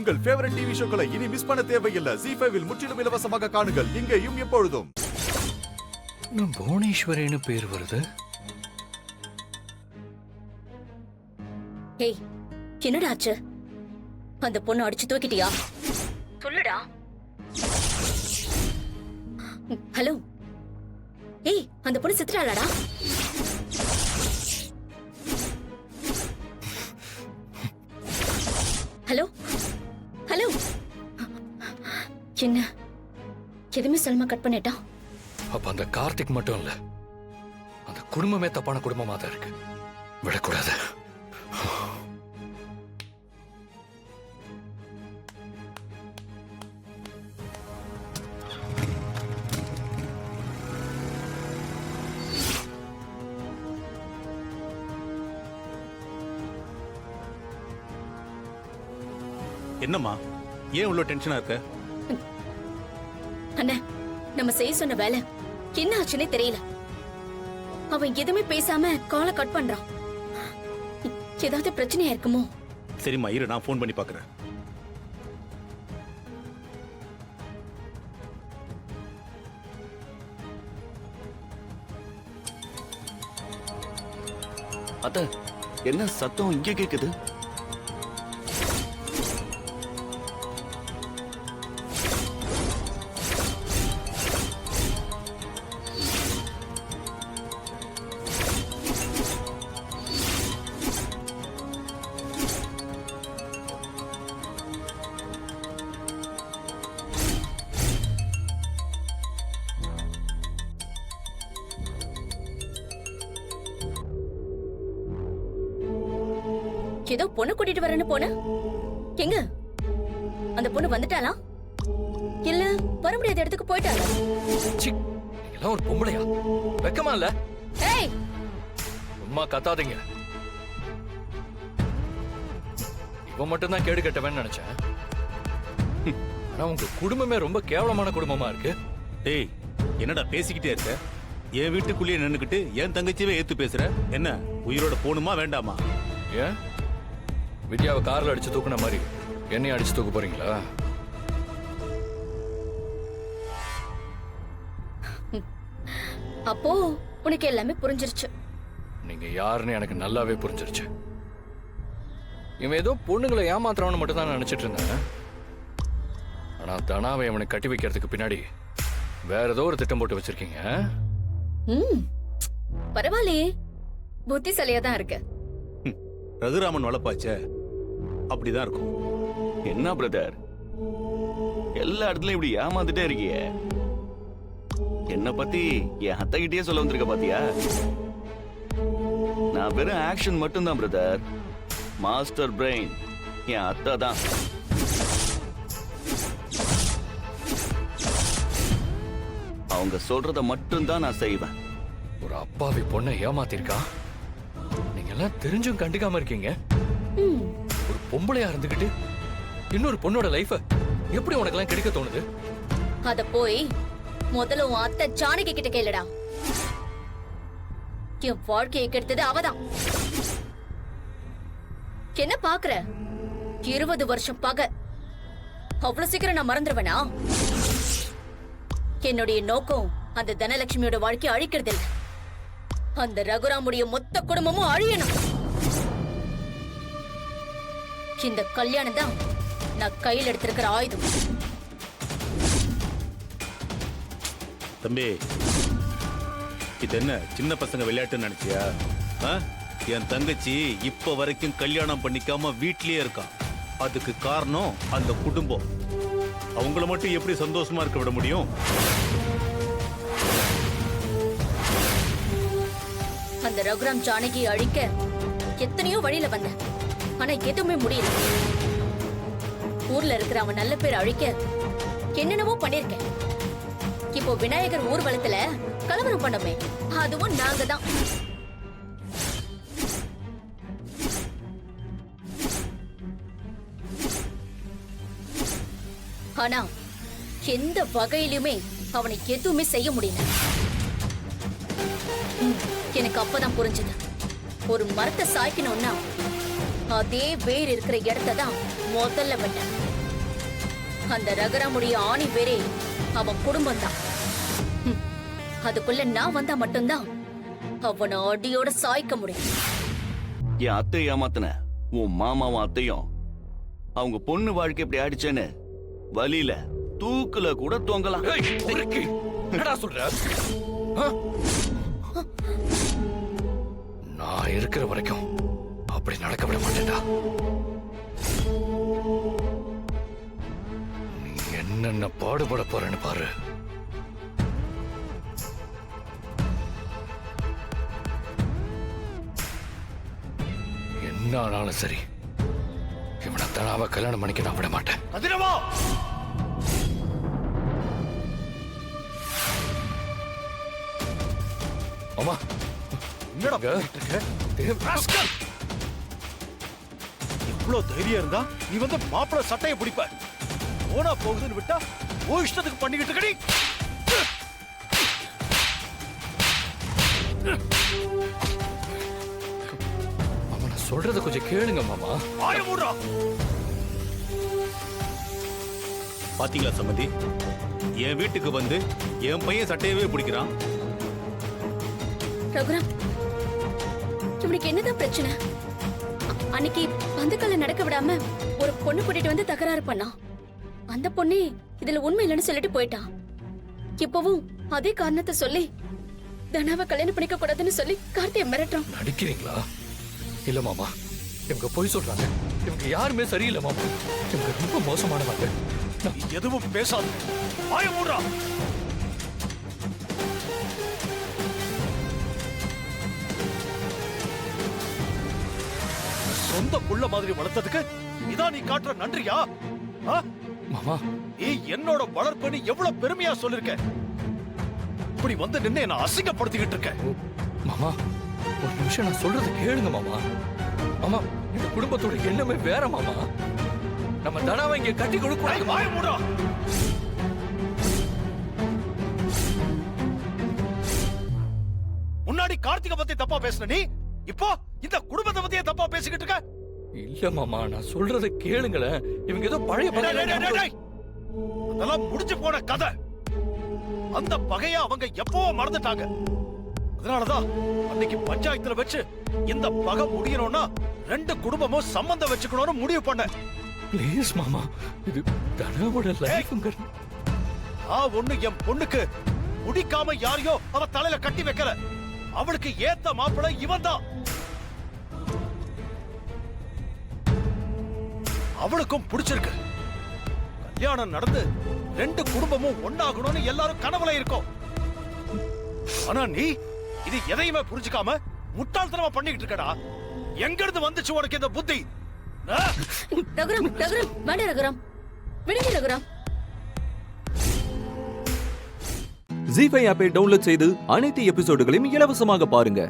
உங்கள் favourite TV ஷோக்களை இனி miss பண்ண தேவையில்லை. ZEE5 இல் முற்றிலும் இலவசமாக காணுங்கள். இங்கேயும் எப்பொழுதும். புவனேஸ்வரின்னு பேர் வருது. ஏய், என்னடா ஆச்சு? அந்த பொண்ணு அடிச்சு தூக்கிட்டியா? சொல்லுடா. ஹலோ, ஏய், அந்த பொண்ணு செத்துட்டாளாடா? ஹலோ ஹலோ, என்ன எதுவுமே சல்மா கட் பண்ணிட்டா? அப்ப அந்த கார்த்திக் மட்டும் இல்ல, அந்த குடும்பமே தப்பான குடும்பமா தான் இருக்கு. விடக்கூடாது. என்னம்மா, ஏன் இவ்வளவு டென்ஷனா இருக்க? அண்ணா, நம்ம செய்ய சொன்ன வேலை என்ன ஆச்சுன்னே தெரியல. அவன் எதுவுமே பேசாம காலை கட் பண்றான். ஏதாவது பிரச்சனையா இருக்குமோ? சரிம்மா, இரு, நான் ஃபோன் பண்ணி பார்க்கறேன். அத்த, என்ன சத்தம் இங்க கேக்குது? ஏதோ பொண்ணு கூட்டிட்டு வரேன்னு போன. எங்க அந்த பொண்ணு வந்துட்டாளா? இல்ல வர முடியாத இடத்துக்கு போயிட்டாளா? எல்லாம் ஒரு பொம்பளையா? வெக்கமா இல்ல? ஏய், சும்மா கத்தாதீங்க. இவன் மட்டும் தான் கேடு கட்டவன்னு நினைச்சேன். ஆனா உங்க குடும்பமே ரொம்ப கேவலமான குடும்பமா இருக்கு. டேய், என்னடா பேசிக்கிட்டே இருக்க? என் வீட்டுக்குள்ளேயே நின்னுக்கிட்டு என் தங்கச்சியவே ஏத்து பேசுற. என்ன, உயிரோட போணுமா வேண்டாமா? ஏன் வித்யாவை கார்ல அடிச்சு தூக்குன மாதிரி என்னையும் அடிச்சு தூக்க போறீங்களா? அப்போ உனக்கு எல்லாமே புரிஞ்சிருச்சு. நீங்க யாருன்னு எனக்கு நல்லாவே புரிஞ்சிருச்சு. இவன் ஏதோ பொண்ணுங்களை ஏமாத்துறவன்னு மட்டும் தான் நினைச்சிட்டு இருந்தேன். ஆனா தனாவை அவனை கட்டி வைக்கிறதுக்கு பின்னாடி வேற ஏதோ ஒரு திட்டம் போட்டு வச்சிருக்கீங்க. பரவாயில்லையே, புத்திசாலியா தான் இருக்க. ரகுராமன் வளப்பாச்சே, அப்படிதான் இருக்கும். என்ன பிரதர், எல்லா இடத்துலயும் இப்படி ஏமாந்துட்டே இருக்கியே. என்ன பத்தி என் அத்தை கிட்டயே சொல்ல வந்திருக்க பாத்தியா? நான் வெறும் ஆக்ஷன் மட்டும் தான் பிரதர். மாஸ்டர் பிரெயின் என் அத்தை தான். அவங்க சொல்றத மட்டும் தான் நான் செய்வேன். ஒரு அப்பாவி பொண்ணை ஏமாத்திருக்கா. நீங்க எல்லாம் தெரிஞ்சும் கண்டுக்காம இருக்கீங்க. ஒரு பொம்பளையா இருந்துகிட்டு இன்னொரு பொண்ணோட லைஃப எப்படி உனக்கு எல்லாம் கிடைக்க தோணுது? அத போய் முதல்ல உன் அத்தை ஜானகி கிட்ட கேளுடா. என் வாழ்க்கையை கெடுத்தது அவதான். என்ன பாக்குற? 20 வருஷம் பகை அவ்வளவு சீக்கிரம் நான் மறந்துடுவேனா? என்னுடைய நோக்கம் அந்த தனலட்சுமியோட வாழ்க்கையை அழிக்கிறது இல்ல. அந்த ரகுராமுடைய மொத்த குடும்பமும் அழியணும். இந்த கல்யாணம் தான் நான் கையில் எடுத்திருக்கிற ஆயுதம். தம்பி, இது என்ன சின்ன பசங்க விளையாட்டுன்னு நினைச்சியா? என் தங்கச்சி இப்ப வரைக்கும் கல்யாணம் பண்ணிக்காம வீட்லயே இருக்கா. அதுக்கு காரணம் அந்த குடும்பம். அவங்கள மட்டும் எப்படி சந்தோஷமா இருக்க விட முடியும்? அந்த ரகுராம் ஜானகி அழிக்க எத்தனையோ வழியில வந்த, ஆனா எதுவுமே முடியல. ஊர்ல இருக்கிற அவன் நல்ல பேர் அழிக்க என்னென்னவோ பண்ணிருக்கேன். இப்போ விநாயகர் ஊர்வலத்துல கலவரம் பண்ணமே, அதுவும் நாங்க தான். ஆனா எந்த வகையிலுமே அவனை எதுவுமே செய்ய முடியல. எனக்கு அப்பதான் புரிஞ்சது, ஒரு மரத்தை சாய்க்கணும்னா அதே வேர் இருக்கிற இடத்தை தான் முதல்ல வெட்ட. அந்த ரகராமுடைய ஆணி பேரே அவன் குடும்பம் தான். அதுக்குள்ள நான் வந்தா மட்டும்தான் அவனை அடியோட சாய்க்க முடியும். என் அத்தை ஏமாத்தின உன் மாமாவும் அத்தையும் அவங்க பொண்ணு வாழ்க்கை எப்படி ஆயிடுச்சேன்னு வலியில தூக்குல கூட தொங்கலாம். ஏய், பொறுக்கி. என்னடா சொல்ற? ஆ? நான் இருக்கிற வரைக்கும் அப்படி நடக்க விட மாட்டேன்டா. நீ என்னென்ன பாடுபட போறேன்னு பாரு. என்ன ஆனாலும் சரி, இவனை தனாவ கல்யாணம் பண்ணிக்க நான் விட மாட்டேன். கதிரவா, அம்மா, என்னடா பண்ணிட்டு இருக்க? இவ்வளவு தைரியம் இருந்தா நீ வந்து மாப்பிள சட்டையை பிடிப்ப. போனா போகுதுன்னு விட்டா ஓ இஷ்டத்துக்கு பண்ணிக்கிட்டு இருக்கடி. மாமா, நான் சொல்றத கொஞ்சம் கேளுங்க மாமா. வாய மூடுறா. பாத்தீங்களா சம்மந்தி, என் வீட்டுக்கு வந்து என் பையன் சட்டையவே பிடிக்கிறான். ரகுராம், இவனுக்கு என்னதான் பிரச்சனை? அன்னைக்கு பந்துக்கல்ல நடக்க விடாம ஒரு பொண்ணு கூட்டிட்டு வந்து தகராறு பண்ணான். அந்த பொண்ணே இதுல உண்மை இல்லைன்னு சொல்லிட்டு போயிட்டான். இப்பவும் அதே காரணத்தை சொல்லி தனாவை கல்யாணம் பண்ணிக்க கூடாதுன்னு சொல்லி கார்த்தியை மிரட்டுறான். நடிக்கிறீங்களா? இல்ல மாமா, இவங்க போய் சொல்றாங்க. இவங்க யாருமே சரியில்லை மாமா. இவங்க ரொம்ப மோசமானவங்க. நீ எதுவும் பேசாத. வாய மூடுறா. சொந்த புள்ள மாதிரி வளர்த்ததுக்கு இதான் நீ காட்டுற நன்றியா? ஆ? மாமா, நீ என்னோட வளர்ப்புன்னு எவ்வளவு பெருமையா சொல்லிருக்க. இப்படி வந்து நின்னு என்ன அசிங்கப்படுத்திக்கிட்டு இருக்க. மாமா, ஒரு நிமிஷம் நான் சொல்றது கேளுங்க மாமா. மாமா, இந்த குடும்பத்தோட எண்ணமே வேற மாமா. நம்ம தனாவை இங்க கட்டி கொடுக்க. வாய மூடுறா. முன்னாடி கார்த்திகை பத்தி தப்பா பேசுன நீ இப்போ இந்த குடும்பத்தை பத்தியே தப்பா பேசிக்கிட்டு இருக்க. இல்ல மாமா, நான் சொல்றத கேளுங்களேன். இவங்க ஏதோ பழைய அதெல்லாம் முடிஞ்சு போன கதை. அந்த பகைய அவங்க எப்பவோ மறந்துட்டாங்க. அதனாலதான் அன்னைக்கு பஞ்சாயத்துல வச்சு இந்த பகை முடியணும்னா ரெண்டு குடும்பமும் சம்பந்தம் வச்சுக்கணும்னு முடிவு பண்ண. ப்ளீஸ் மாமா, இது தனாவோட லைஃப்ங்க. ஒண்ணு என் பொண்ணுக்கு முடிக்காம யாரையோ அவ தலையில கட்டி வைக்கல. அவளுக்கு ஏத்த மாப்பிள்ளை இவன் தான். அவளுக்கும் பிடிச்சிருக்கு. கல்யாணம் நடந்து ரெண்டு குடும்பமும் ஒண்ணாகணும்னு எல்லாரும் கனவுல இருக்கோம். ஆனா நீ இது எதையுமே புரிஞ்சுக்காம முட்டாள்தனமா பண்ணிக்கிட்டு இருக்கடா. எங்க இருந்து வந்துச்சு உனக்கு இந்த புத்தி? ரகுராம், ரகுராம், வேண்டாம் ரகுராம், விடுங்க ரகுராம். ஜீ5 ஆப்பை டவுன்லோட் செய்து அனைத்து எபிசோடுகளையும் இலவசமாக பாருங்க.